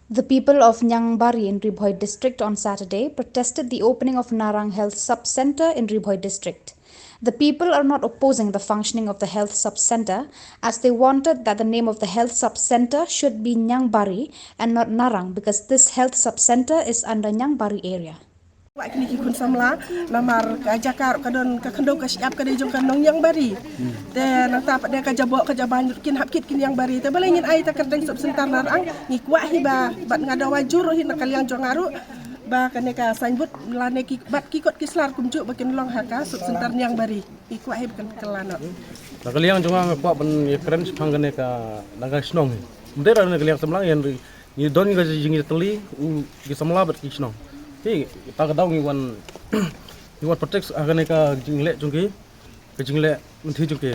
The people of Nyangbari in Ribhoi district on Saturday protested the opening of Narang Health Sub-Center in Ribhoi district. The people are not opposing the functioning of the health sub-center, as they wanted that the name of the health sub-center should be Nyangbari and not Narang, because this health sub-center is under Nyangbari area. Wak kini kikun samla namar kajakar kadon kakendo kasiap kadai jongkan nong yang bari. Te nang tap dia kajabok kajaban kin hapkit kin yang bari. Te balengin ai ta kadang sub sentar narang ngikwa hiba bat ngada wajur hin kaliang jongaru ba kaneka sainbut lane ki bat kikot kislar kumjuk bakin long haka sub sentar yang bari. Ikwa hib kan kelano. Nakaliang jonga kwa ban keren sepangane ka naga snong. Mudera nakaliang samlang yang ni don ga jingi teli gi samla bat ki snong. Thì ta cái đau như one protect agan ka jingle chungki ke jingle menthi chungki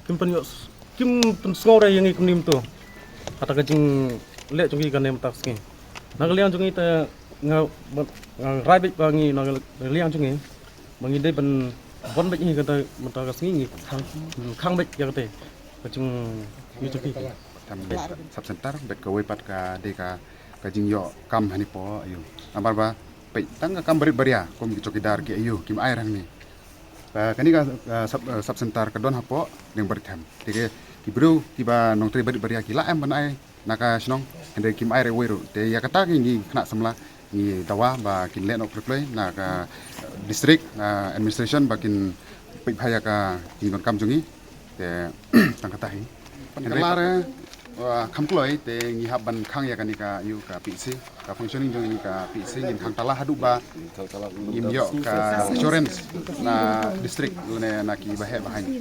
kim pen ngore yang ikum nim tu kata ke jingle chungki kan nem tak ski nagaliang chungki ta nga raibit bangi nagaliang chungki bangi dei ban bon bet ni kata mata ka ski ni khang bet ya te ke jing ni chungki tam sub center bet ka wepat ka de ka jingyo kam hani po ayu ambar ba tang kam beria kom cokidar ki ayu kim air ni kani ka sub center ka don hapo ning bertham tige ki bru ki ba nong tri beria ki la am ban ai naka snong hende kim air weru te ya kata ki ni kena semla ni dawa ba kin le nok play na ka district administration ba kin phaya ka kin kon kam jungi te tang kata hi lar kamploi te ngi haban khang ya kanika yu ka PC ka functioning jong ni ka PC ngin khang tala hadu ba im yo ka insurance na district ne na ki bahe bahani